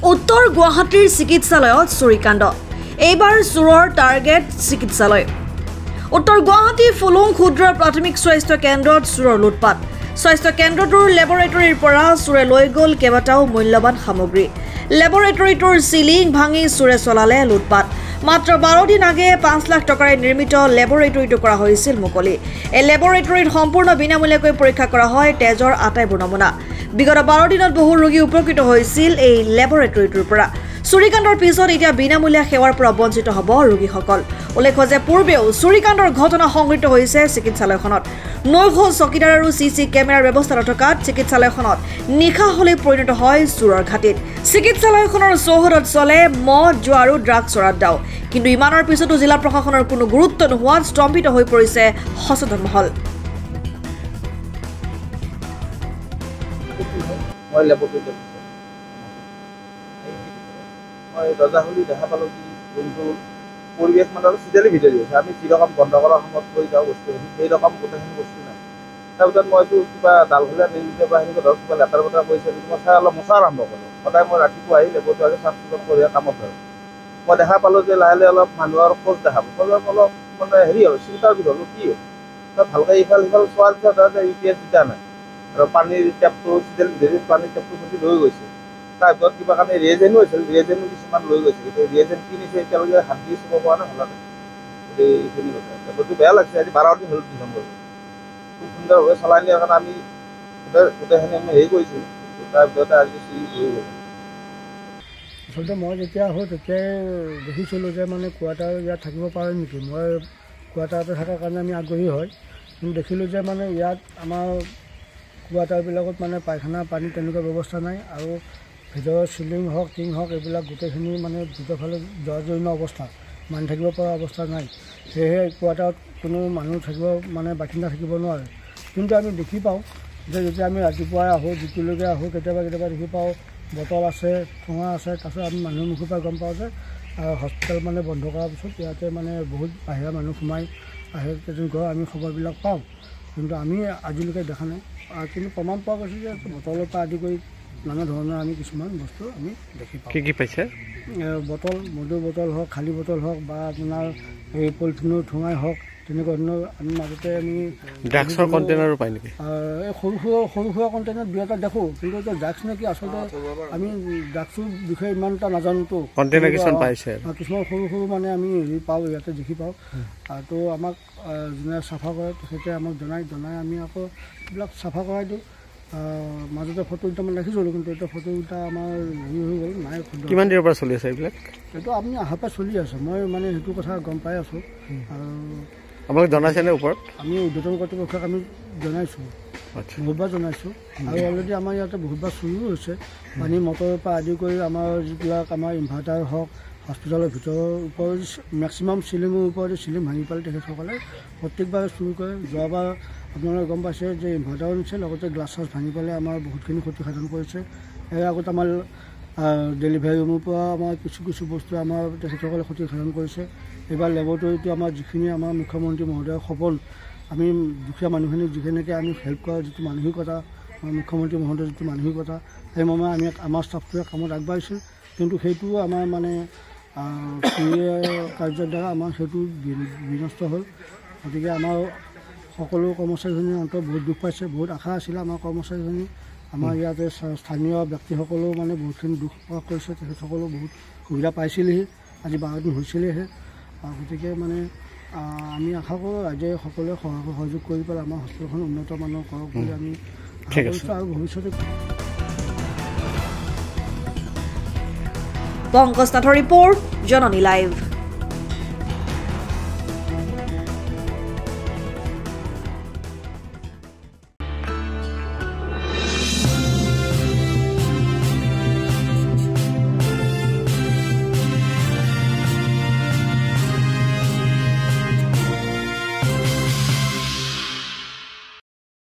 উত্তৰ গুৱাহাটীৰ চিকিৎসালয়ত চুৰিকাণ্ড এইবাৰ চুৰৰ টাৰ্গেট চিকিৎসালয় উত্তৰ গুৱাহাটী ফুলুং ক্ষুদ্ৰ প্ৰাথমিক স্বাস্থ্য কেন্দ্ৰত চুৰৰ লুটপাট স্বাস্থ্য কেন্দ্ৰটোৰ লেবৰেটৰীৰ পৰা চুৰে লৈ গ'ল কেইবাটাও মূল্যৱান সামগ্ৰী লেবৰেটৰীটোৰ সিলিং ভাঙি চুৰে চলালে লুটপাট মাত্ৰ 12 দিন আগে 5 লাখ টকাৰে নিৰ্মিত লেবৰেটৰীটো কৰা হৈছিল মুকলি এই লেবৰেটৰীত সম্পূৰ্ণ বিনামূলীয়াকৈ পৰীক্ষা কৰা হয় তেজৰ আটাইবোৰ নমুনা বিগত 12 দিনত বহু ৰোগী উপকৃত হৈছিল এই লেবৰেটৰীটোৰ পৰা চুৰিকাণ্ডৰ পিছত এতিয়া বিনামূলীয়া সেৱাৰ পৰা বঞ্চিত হ'ব ৰোগীসকল উল্লেখ্য যে পূৰ্বেও চুৰিকাণ্ডৰ ঘটনা সংঘটিত হৈছে চিকিৎসালয়খনত নৈশ চকীদাৰ আৰু চিচি কেমেৰাৰ ব্যৱস্থা নথকাত চিকিৎসালয়খনত নিশা হলে পৰিণত হয় চুৰৰ ঘাটিত চিকিৎসালয়খনৰ চৌহদত চলে মদ জুৱা আৰু ড্ৰাগছৰ আড্ডাও কিন্তু ইমানৰ পিছতো জিলা প্ৰশাসনৰ কোনো গুৰুত্ব নোহোৱাত স্তম্ভিত হৈ পৰিছে সচেতন মহল ৰজাহুলি দেখা পালোঁ কি যোনটো পৰিৱেশ মানে চিজালি ভিতৰি আছে আমি যি ৰকম বন্ধ কৰাৰ সময়ত লৈ যাওঁ বস্তুখিনি সেই ৰকম গোটেইখিনি বস্তু নাই তাৰপিছত মইতো কিবা ডালঘলীয়া নিৰ্মিত বা সেনেকুৱা ধৰক কিবা লেটাৰ পেটাৰ কৰিছে মই চাই অলপ মচা আৰম্ভ কৰোঁ সদায় মই ৰাতিপুৱা আহি লেবৰেটৰী চাফ চিকুণ কৰি কামত ধৰোঁ মই দেখা পালোঁ যে লাহে লাহে অলপ মানুহৰ খোজ দেখা খোজত অলপ মানে হেৰি হ'ল চিন্তাৰ ভিতৰত হ'লোঁ কি হ'ল ভালকৈ ইফাল সিফাল চোৱাৰ পিছত যে ইউ পি এছ দিয়া নাই আৰু পানীৰ টেপটো চিজালি ভিতৰি পানীৰ টেপটো যদি লৈ গৈছে তাৰপিছত কিবা কাৰণে ৰিয়েজেনো হৈছিল ৰিয়েজেনো কিছুমান লৈ গৈছে কিন্তু ৰিয়েজেন কি নিছে এতিয়ালৈকে হাত দি চুব পৰা নাই হলাতে এইখিনি কথা লেবৰেটৰী বেয়া লাগিছে আজি 12 দিন হ'ল দুজন কৰি খুব সুন্দৰভাৱে চলাই নিয়াৰ কাৰণে আমি গোটেইখিনি আমি হেৰি কৰিছোঁ তাৰপিছতে আজি চুৰি হৈ গ'ল আচলতে মই যেতিয়া আহোঁ তেতিয়াই দেখিছিলোঁ যে মানে কোৱাৰ্টাৰ ইয়াত থাকিব পাৰে নেকি মই কোৱাৰ্টাৰতে থকাৰ কাৰণে আমি আগ্ৰহী হয় কিন্তু দেখিলোঁ যে মানে ইয়াত আমাৰ কোৱাৰ্টাৰবিলাকত মানে পায়খানা পানী তেনেকুৱা ব্যৱস্থা নাই আৰু ভিতৰৰ চিলিং হওক টিং হওক এইবিলাক গোটেইখিনি মানে দুটাফালে জৰ্জৰীৰ্ণ অৱস্থা মানুহ থাকিব পৰা অৱস্থা নাই সেয়েহে কোৱাৰ্টাৰত কোনো মানুহ থাকিব মানে বাসিন্দা থাকিব নোৱাৰে কিন্তু আমি দেখি পাওঁ যে যেতিয়া আমি ৰাতিপুৱাই আহোঁ যিটোলৈকে আহোঁ কেতিয়াবা দেখি পাওঁ বটল আছে ঠোঙা আছে তাৰপিছত আমি মানুহৰ মুখৰ পৰা গম পাওঁ যে হস্পিটেল মানে বন্ধ কৰাৰ পিছত ইয়াতে মানে বহুত বাহিৰা মানুহ সোমাই আহে তেনেকুৱা আমি খবৰবিলাক পাওঁ কিন্তু আমি আজিলৈকে দেখা নাই কিন্তু প্ৰমাণ পোৱা গৈছে যে বটলৰ পৰা আদি কৰি নানা ধৰণৰ আমি কিছুমান বস্তু আমি দেখি পাওঁ কি পাইছে বটল মদৰ বটল হওক খালী বটল হওক বা আপোনাৰ এই পলিথিনৰ ঠোঙাই হওক তেনেকুৱা ধৰণৰ আমি মাজতে আমি ড্ৰাগছৰ কণ্টেইনাৰো পাই নেকি এই সৰু সুৰা কণ্টেইনাৰ দুই এটা দেখোঁ কিন্তু এতিয়া ড্ৰাগছ নে কি আচলতে আমি ড্ৰাগছৰ বিষয়ে ইমান এটা নাজানোতো কণ্টেইনাৰ কিছুমান পাইছে কিছুমান সৰু মানে আমি হেৰি পাওঁ ইয়াতে দেখি পাওঁ তো আমাক যোনে চাফা কৰে তেখেতে আমাক জনাই আমি আকৌ এইবিলাক চাফা কৰাই দিওঁ মাজতে ফটো দুটামান ৰাখিছিলোঁ কিন্তু এতিয়া ফটো দুটা আমাৰ হেৰি হৈ গ'ল নাই কিমান দিনৰ পৰা চলি আছে এইবিলাক এইটো আপুনি অহাৰ পৰা চলি আছে মই মানে সেইটো কথা গম পাই আছোঁ আৰু আপোনালোক জনাইছেনে ওপৰত আমি উদ্যোতন কৰ্তৃপক্ষক আমি জনাইছোঁ বহুতবাৰ জনাইছোঁ আৰু অলৰেডি আমাৰ ইয়াতে বহুতবাৰ চুৰিও হৈছে পানী মটৰৰ পৰা আদি কৰি আমাৰ যিবিলাক আমাৰ ইনভাৰ্টাৰ হওক হস্পিটেলৰ ভিতৰৰ ওপৰত মেক্সিমাম চিলিঙৰ ওপৰতে চিলিং ভাঙি পেলাই তেখেতসকলে প্ৰত্যেকবাৰে চুৰি কৰে যোৱাবাৰ আপোনালোকে গম পাইছে যে ইনভাৰ্টাৰো নিছে লগতে গ্লাছ চাছ ভাঙি পেলাই আমাৰ বহুতখিনি ক্ষতিসাধন কৰিছে ইয়াৰ আগত আমাৰ ডেলিভাৰী ৰুমৰ পৰা আমাৰ কিছু বস্তু আমাৰ তেখেতসকলে ক্ষতিসাধন কৰিছে এইবাৰ লেবৰেটৰীটো আমাৰ যিখিনি আমাৰ মুখ্যমন্ত্ৰী মহোদয়ৰ সপোন আমি দুখীয়া মানুহখিনিক যিখিনিকে আমি হেল্প কৰাৰ যিটো মানসিকতা মুখ্যমন্ত্ৰী মহোদয়ৰ যিটো মানসিকতা সেই মৰ্মে আমি আমাৰ ষ্টাফটোৱে কামত আগবাঢ়িছোঁ কিন্তু সেইটোও আমাৰ মানে কাৰ্যৰ দ্বাৰা আমাৰ সেইটো বিনষ্ট হ'ল গতিকে আমাৰ সকলো কৰ্মচাৰীখিনিৰ অন্তত বহুত দুখ পাইছে বহুত আশা আছিলে আমাৰ কৰ্মচাৰীখিনি আমাৰ ইয়াতে স্থানীয় ব্যক্তিসকলেও মানে বহুতখিনি দুখ প্ৰকাশ কৰিছে তেখেতসকলেও বহুত সুবিধা পাইছিলেহি আজি 12 দিন হৈছিলেহে গতিকে মানে আমি আশা কৰোঁ ৰাইজে সকলোৱে সহযোগ কৰি পেলাই আমাৰ হস্পিটেলখন উন্নত মানৰ কৰক বুলি আমি আশা কৰিছোঁ আৰু ভৱিষ্যতে পংকজ নাথৰ ৰিপৰ্ট জননী লাইভ।